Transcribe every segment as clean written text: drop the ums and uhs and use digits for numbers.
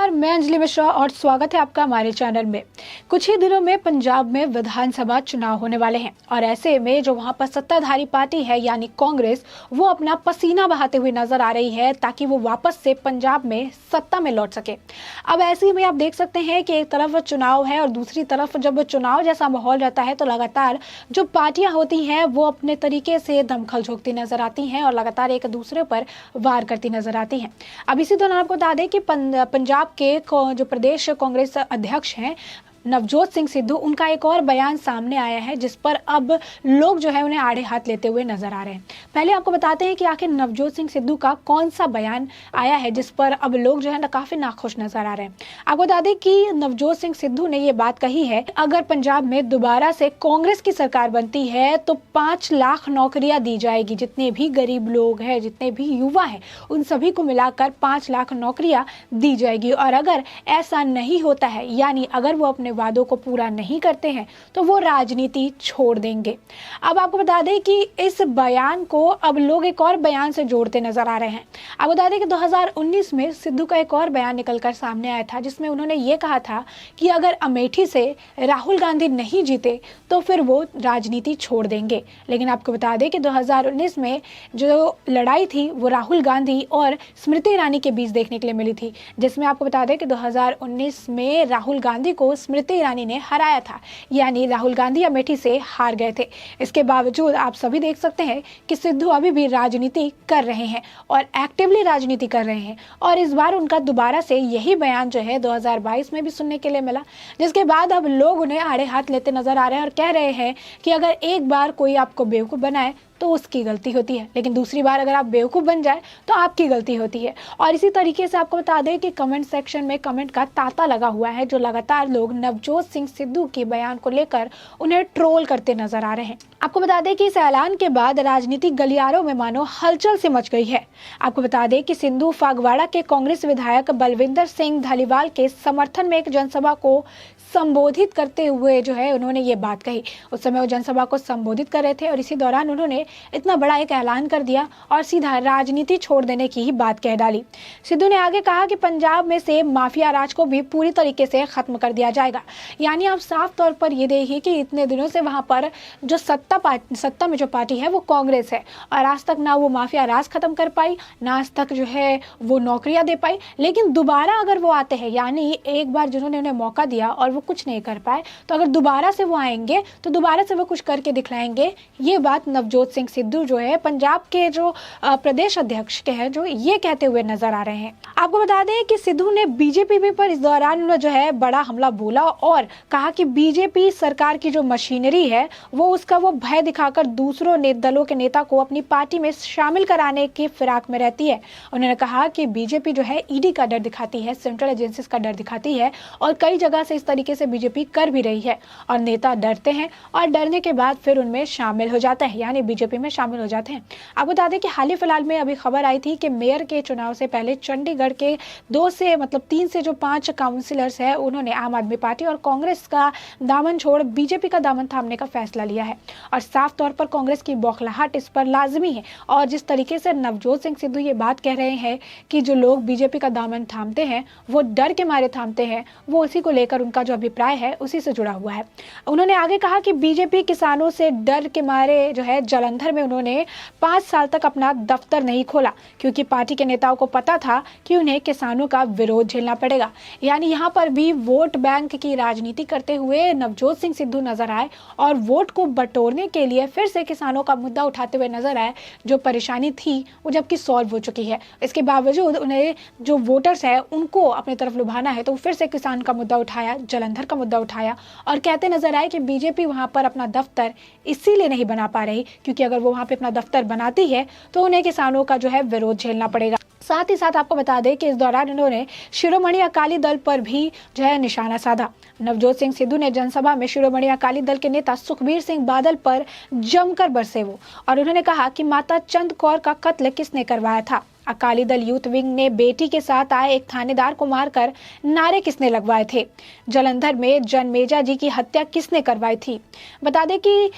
नमस्कार, मैं अंजलि मिश्रा और स्वागत है आपका हमारे चैनल में। कुछ ही दिनों में पंजाब में विधानसभा चुनाव होने वाले हैं और ऐसे में जो वहां पर सत्ताधारी पार्टी है यानी कांग्रेस, वो अपना पसीना बहाते हुए नजर आ रही है ताकि वो वापस से पंजाब में सत्ता में लौट सके। अब ऐसे में आप देख सकते हैं कि एक तरफ चुनाव है और दूसरी तरफ जब चुनाव जैसा माहौल रहता है तो लगातार जो पार्टियां होती हैं वो अपने तरीके से दमखल झोंकती नजर आती हैं और लगातार एक दूसरे पर वार करती नजर आती हैं। अब इसी दौरान आपको बता दें कि पंजाब के जो प्रदेश कांग्रेस अध्यक्ष हैं नवजोत सिंह सिद्धू, उनका एक और बयान सामने आया है जिस पर अब लोग जो है उन्हें आड़े हाथ लेते हुए नजर आ रहे हैं। पहले आपको बताते हैं कि आखिर नवजोत सिंह सिद्धू का कौन सा बयान आया है जिस पर अब लोग जो है ना काफी नाखुश नजर आ रहे हैं। आपको बता दें कि नवजोत सिंह सिद्धू ने ये बात कही है, अगर पंजाब में दोबारा से कांग्रेस की सरकार बनती है तो 5 लाख नौकरियां दी जाएगी। जितने भी गरीब लोग हैं, जितने भी युवा हैं, उन सभी को मिलाकर 5 लाख नौकरियां दी जाएगी। और अगर ऐसा नहीं होता है, यानी अगर वो अपने वादों को पूरा नहीं करते हैं, तो वो राजनीति छोड़ देंगे। अब आपको बता दें कि इस बयान को अब लोग एक और बयान से जोड़ते नजर आ रहे हैं। आपको बता दें कि 2019 में सिद्धू का एक और बयान निकलकर सामने आया था जिसमें उन्होंने ये कहा था कि अगर अमेठी से राहुल गांधी नहीं जीते तो फिर वो राजनीति छोड़ देंगे। लेकिन आपको बता दें कि 2019 में जो लड़ाई थी वो राहुल गांधी और स्मृति ईरानी के बीच देखने के लिए मिली थी, जिसमें आपको बता दें कि 2019 में राहुल गांधी को स्मृति ईरानी ने हराया था, यानी राहुल गांधी अमेठी से हार गए थे। इसके बावजूद आप सभी देख सकते हैं कि सिद्धू अभी भी राजनीति कर रहे हैं और एक्टिवली राजनीति कर रहे हैं। और इस बार उनका दोबारा से यही बयान जो है 2022 में भी सुनने के लिए मिला, जिसके बाद अब लोग उन्हें आड़े हाथ लेते नजर आ रहे हैं और कह रहे हैं कि अगर एक बार कोई आपको बेवकूफ़ बनाए तो उसकी गलती होती है, लेकिन दूसरी बार अगर आप बेवकूफ़ बन जाए तो आपकी गलती होती है। और इसी तरीके से आपको बता दें कि कमेंट सेक्शन में कमेंट का तांता लगा हुआ है, जो लगातार लोग नवजोत सिंह सिद्धू के बयान को लेकर उन्हें ट्रोल करते नजर आ रहे हैं। आपको बता दें कि इस ऐलान के बाद राजनीतिक गलियारों में मानो हलचल से मच गई है। आपको बता दें कि सिद्धू फागवाड़ा के कांग्रेस विधायक बलविंदर सिंह धालीवाल के समर्थन में एक जनसभा को संबोधित करते हुए जो है उन्होंने ये बात कही। उस समय वो जनसभा को संबोधित कर रहे थे और इसी दौरान उन्होंने इतना बड़ा एक ऐलान कर दिया और सीधा राजनीति छोड़ देने की ही बात कह डाली। सिद्धू ने आगे कहा कि पंजाब में से माफिया राज को भी पूरी तरीके से खत्म कर दिया जाएगा। यानी आप साफ तौर पर ये देखिए कि इतने दिनों से वहां पर जो सत्ता में जो पार्टी है वो कांग्रेस है और आज तक ना वो माफिया राज खत्म कर पाई, ना आज तक जो है वो नौकरियां दे पाई। लेकिन दोबारा अगर वो आते हैं, यानी एक बार जिन्होंने उन्हें मौका दिया और कुछ नहीं कर पाए, तो अगर दोबारा से वो आएंगे तो दोबारा से वो कुछ करके दिखलाएंगे। ये बात नवजोत सिंह सिद्धू जो है पंजाब के जो प्रदेश अध्यक्ष के हैं, जो ये कहते हुए नजर आ रहे हैं। आपको बता दें कि सिद्धू ने बीजेपी पर इस दौरान जो है बड़ा हमला बोला और कहा कि बीजेपी सरकार की जो मशीनरी है वो उसका वो भय दिखाकर दूसरों दलों के नेता को अपनी पार्टी में शामिल कराने की फिराक में रहती है। उन्होंने कहा कि बीजेपी जो है ईडी का डर दिखाती है, सेंट्रल एजेंसीज का डर दिखाती है और कई जगह से इस तरीके से बीजेपी कर भी रही है और नेता डरते हैं और डरने के बाद फिर उनमें शामिल हो जाते हैं, यानी बीजेपी में शामिल हो जाते हैं। आपको बता दें कि हाल ही फिलहाल में अभी खबर आई थी कि मेयर के चुनाव से पहले चंडीगढ़ के 3 से जो 5 काउंसिलर्स है उन्होंने आम आदमी पार्टी और कांग्रेस का दामन छोड़ बीजेपी का दामन थामने का फैसला लिया है और साफ तौर पर कांग्रेस की बौखलाहट इस पर लाजमी है। और जिस तरीके से नवजोत सिंह सिद्धू ये बात कह रहे हैं कि जो लोग बीजेपी का दामन थामते हैं वो डर के मारे थामते हैं, वो उसी को लेकर उनका जो अभिप्राय है उसी से जुड़ा हुआ है। उन्होंने आगे कहा कि बीजेपी किसानों से डर के मारे जो है जलंधर में उन्होंने 5 साल तक अपना दफ्तर नहीं खोला क्योंकि पार्टी के नेताओं को पता था कि उन्हें किसानों का विरोध झेलना पड़ेगा। यानी यहाँ पर भी वोट बैंक की राजनीति करते हुए नवजोत सिंह सिद्धू नजर आए और वोट को बटोरने के लिए फिर से किसानों का मुद्दा उठाते हुए नजर आए। जो परेशानी थी वो जबकि सॉल्व हो चुकी है, इसके बावजूद उन्हें जो वोटर्स है उनको अपनी तरफ लुभाना है तो फिर से किसान का मुद्दा उठाया, जलंधर का मुद्दा उठाया और कहते नजर आए कि बीजेपी वहां पर अपना दफ्तर इसीलिए नहीं बना पा रही क्योंकि अगर वो वहां पे अपना दफ्तर बनाती है तो उन्हें किसानों का जो है विरोध झेलना पड़ेगा। साथ ही साथ आपको बता दें कि इस दौरान उन्होंने शिरोमणि अकाली दल पर भी जो है निशाना साधा। नवजोत सिंह सिद्धू ने जनसभा में शिरोमणि अकाली दल के नेता सुखबीर सिंह बादल पर जमकर बरसे वो और उन्होंने कहा कि माता चंद कौर का कत्ल किसने करवाया था। अकाली दल यूथ विंग ने बेटी के साथ आए एक थानेदार को मारकर नारे किसने लगवाए थे? जालंधर में जन्मेजा जी की हत्या किसने करवाई थी? बता दें कि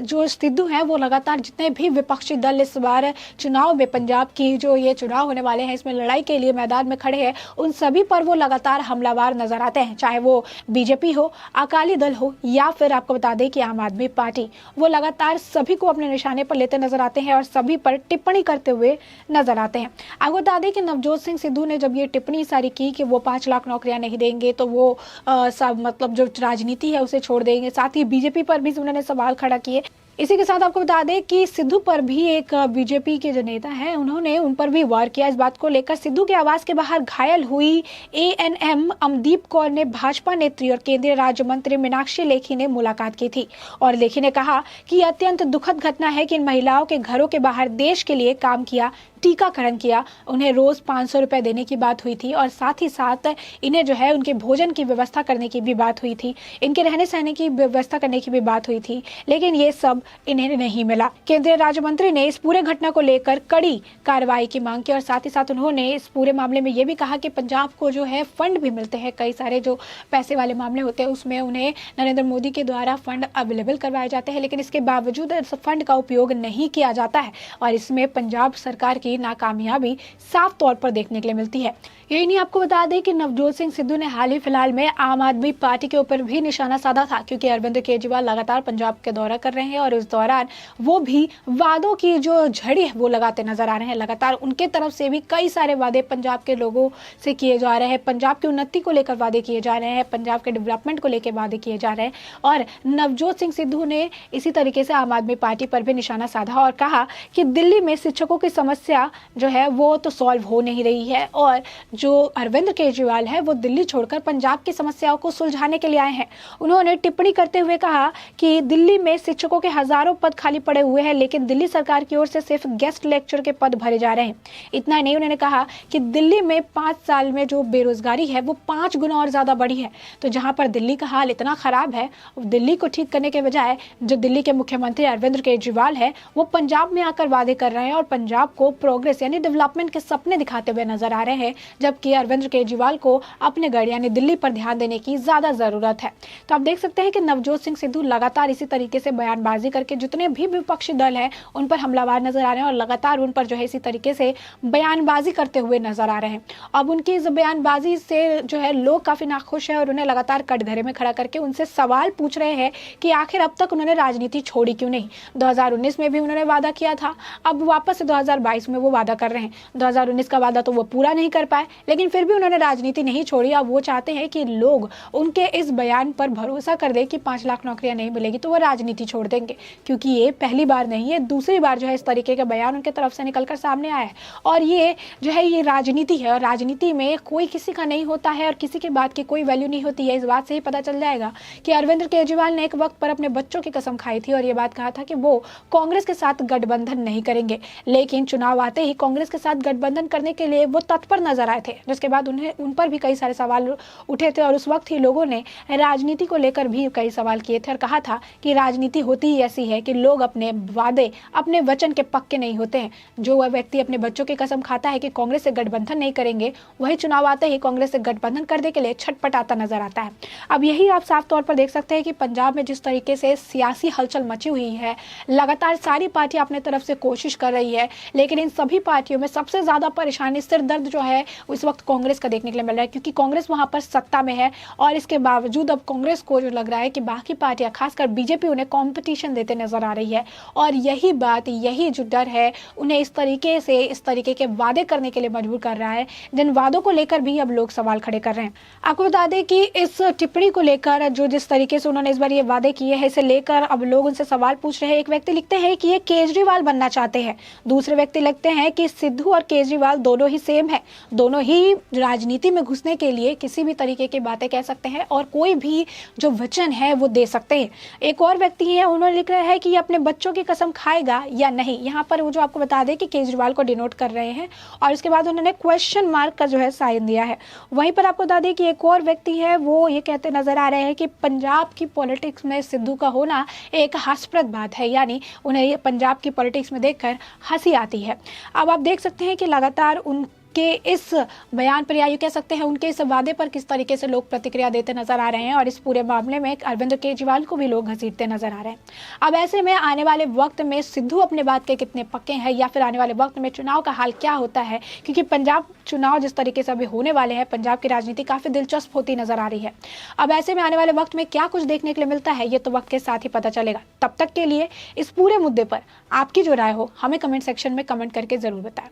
जो सिद्धू हैं वो लगातार जितने भी विपक्षी दल इस बार चुनाव में पंजाब की जो ये चुनाव होने वाले हैं इसमें लड़ाई के लिए मैदान में खड़े हैं, उन सभी पर वो लगातार हमलावर नजर आते हैं, चाहे वो बीजेपी हो, अकाली दल हो या फिर आपको बता दें कि आम आदमी पार्टी। वो लगातार सभी को अपने निशाने पर लेते नजर आते हैं और सभी पर टिप्पणी करते हुए नजर आते हैं। आपको बता दें कि नवजोत सिंह सिद्धू ने जब ये टिप्पणी सारी की कि वो 5 लाख नौकरियां नहीं देंगे तो वो सब मतलब जो राजनीति है उसे छोड़ देंगे, साथ ही बीजेपी पर भी उन्होंने सवाल खड़ा किए। इसी के साथ आपको बता दें कि सिद्धू पर भी एक बीजेपी के जो नेता हैं उन्होंने उन पर भी वार किया। इस बात को लेकर सिद्धू के आवास के बाहर घायल हुई एएनएम अमनदीप कौर ने भाजपा नेत्री और केंद्रीय राज्य मंत्री मीनाक्षी लेखी ने मुलाकात की थी और लेखी ने कहा कि यह अत्यंत दुखद घटना है कि इन महिलाओं के घरों के बाहर देश के लिए काम किया, टीकाकरण किया, उन्हें रोज 500 रुपए देने की बात हुई थी और साथ ही साथ इन्हें जो है उनके भोजन की व्यवस्था करने की भी बात हुई थी, इनके रहने सहने की व्यवस्था करने की भी बात हुई थी, लेकिन ये सब इन्हें नहीं मिला। केंद्रीय राज्य मंत्री ने इस पूरे घटना को लेकर कड़ी कार्रवाई की मांग की और साथ ही साथ उन्होंने इस पूरे मामले में ये भी कहा कि पंजाब को जो है फंड भी मिलते हैं, कई सारे जो पैसे वाले मामले होते हैं उसमें उन्हें नरेंद्र मोदी के द्वारा फंड अवेलेबल करवाए जाते हैं, लेकिन इसके बावजूद इस फंड का उपयोग नहीं किया जाता है और इसमें पंजाब सरकार की नाकामयाबी साफ तौर पर देखने के लिए मिलती है। यही नहीं, आपको बता दें कि नवजोत सिंह सिद्धू ने हाल ही फिलहाल में आम आदमी पार्टी के ऊपर भी निशाना साधा था, क्योंकि अरविंद केजरीवाल लगातार पंजाब के दौरा कर रहे हैं और इस दौरान वो भी वादों की जो झड़ी है वो लगाते नजर आ रहे हैं। लगातार उनके तरफ से भी कई सारे वादे पंजाब के लोगों से किए जा रहे हैं, पंजाब की उन्नति को लेकर वादे किए जा रहे हैं, पंजाब के डेवलपमेंट को लेकर वादे किए जा रहे हैं और नवजोत सिंह सिद्धू ने इसी तरीके से आम आदमी पार्टी पर भी निशाना साधा और कहा कि दिल्ली में शिक्षकों की समस्या जो है वो तो सॉल्व हो नहीं रही है और जो अरविंद केजरीवाल है वो दिल्ली छोड़कर पंजाब की समस्याओं को सुलझाने के लिए आए हैं। उन्होंने टिप्पणी करते हुए कहा कि दिल्ली में शिक्षकों के हजारों पद खाली पड़े हुए हैं, लेकिन दिल्ली सरकार की ओर से सिर्फ गेस्ट लेक्चर के पद भरे जा रहे हैं। इतना नहीं, उन्होंने कहा कि दिल्ली में 5 साल में जो बेरोजगारी है वो 5 गुना और ज्यादा बढ़ी है। तो जहां पर दिल्ली का हाल इतना खराब है, दिल्ली को ठीक करने के बजाय जो दिल्ली के मुख्यमंत्री अरविंद केजरीवाल है वो पंजाब में आकर वादे कर रहे हैं और पंजाब को प्रोग्रेस यानी डेवलपमेंट के सपने दिखाते हुए नजर आ रहे हैं, जबकि अरविंद केजरीवाल को अपने गढ़ यानी दिल्ली पर ध्यान देने की ज्यादा जरूरत है। तो आप देख सकते हैं कि नवजोत सिंह सिद्धू लगातार इसी तरीके से बयानबाजी करके जितने भी विपक्षी दल हैं उन पर हमलावर नजर आ रहे हैं और लगातार उन पर जो है इसी तरीके से बयानबाजी करते हुए नजर आ रहे हैं। अब उनकी इस बयानबाजी से जो है लोग काफी नाखुश है और उन्हें लगातार कटघरे में खड़ा करके उनसे सवाल पूछ रहे हैं कि आखिर अब तक उन्होंने राजनीति छोड़ी क्यों नहीं। 2019 में भी उन्होंने वादा किया था, अब वापस से 2022 में वो वादा कर रहे हैं। 2019 का वादा तो वो पूरा नहीं कर पाए, लेकिन फिर भी उन्होंने राजनीति नहीं छोड़ी। अब वो चाहते हैं कि लोग उनके इस बयान पर भरोसा कर दे कि 5 लाख नौकरियां नहीं मिलेगी तो वो राजनीति छोड़ देंगे, क्योंकि ये पहली बार नहीं है, दूसरी बार जो है इस तरीके का बयान उनके तरफ से निकलकर सामने आया है। और ये जो है ये राजनीति है और राजनीति में कोई किसी का नहीं होता है और किसी की बात की कोई वैल्यू नहीं होती है। इस बात से ही पता चल जाएगा कि अरविंद केजरीवाल ने एक वक्त पर अपने बच्चों की कसम खाई थी और ये बात कहा था कि वो कांग्रेस के साथ गठबंधन नहीं करेंगे, लेकिन चुनाव आते ही कांग्रेस के साथ गठबंधन करने के लिए वो तत्पर नजर आए थे, जिसके बाद उन पर भी कई सारे सवाल उठे थे और उस वक्त ही लोगों ने राजनीति को लेकर भी कई सवाल किए थे और कहा था कि राजनीति होती ही ऐसी है कि लोग अपने वादे अपने वचन के पक्के नहीं होते हैं। जो वह व्यक्ति अपने बच्चों की कसम खाता है कि कांग्रेस से गठबंधन नहीं करेंगे, वही चुनाव आते ही कांग्रेस से गठबंधन करने के लिए छटपटाता नजर आता है। अब यही आप साफ तौर पर देख सकते हैं कि पंजाब में जिस तरीके से सियासी हलचल मची हुई है, लगातार सारी पार्टियां अपने तरफ से कोशिश कर रही है, लेकिन इन सभी पार्टियों में सबसे ज्यादा परेशानी सिर दर्द जो है इस वक्त कांग्रेस का देखने के लिए मिल रहा है, क्योंकि कांग्रेस वहां पर सत्ता में है और इसके बावजूद अब कांग्रेस को जो लग रहा है कि बाकी पार्टियां खासकर बीजेपी उन्हें कंपटीशन देते नजर आ रही है और यही बात, यही जो डर है उन्हें इस तरीके के वादे करने के लिए मजबूर कर रहा है, जिन वादों को लेकर भी अब लोग सवाल खड़े कर रहे हैं। आपको बता दें कि इस टिप्पणी को लेकर जो जिस तरीके से उन्होंने इस बार ये वादे किए हैं, इसे लेकर अब लोग उनसे सवाल पूछ रहे हैं। एक व्यक्ति लिखते हैं कि ये केजरीवाल बनना चाहते हैं, दूसरे व्यक्ति लिखते हैं कि सिद्धू और केजरीवाल दोनों ही सेम है, दोनों ही राजनीति में घुसने के लिए किसी भी तरीके की बातें कह सकते हैं और कोई भी जो वचन है वो दे सकते हैं। एक और व्यक्ति है, उन्होंने लिख रहा है कि ये अपने बच्चों की कसम खाएगा या नहीं। यहाँ पर वो जो आपको बता दें कि केजरीवाल को डिनोट कर रहे हैं और इसके बाद उन्होंने क्वेश्चन मार्क का जो है साइन दिया है। वहीं पर आपको बता दें कि एक और व्यक्ति है, वो ये कहते नजर आ रहे हैं कि पंजाब की पॉलिटिक्स में सिद्धू का होना एक हास्यप्रद बात है, यानी उन्हें पंजाब की पॉलिटिक्स में देखकर हंसी आती है। अब आप देख सकते हैं कि लगातार उनके इस बयान पर या यूँ कह सकते हैं उनके इस वादे पर किस तरीके से लोग प्रतिक्रिया देते नजर आ रहे हैं, और इस पूरे मामले में अरविंद केजरीवाल को भी लोग घसीटते नजर आ रहे हैं। अब ऐसे में आने वाले वक्त में सिद्धू अपने बात के कितने पक्के हैं, या फिर आने वाले वक्त में चुनाव का हाल क्या होता है, क्योंकि पंजाब चुनाव जिस तरीके से अभी होने वाले हैं, पंजाब की राजनीति काफी दिलचस्प होती नजर आ रही है। अब ऐसे में आने वाले वक्त में क्या कुछ देखने के लिए मिलता है, ये तो वक्त के साथ ही पता चलेगा। तब तक के लिए इस पूरे मुद्दे पर आपकी जो राय हो हमें कमेंट सेक्शन में कमेंट करके जरूर बताएं।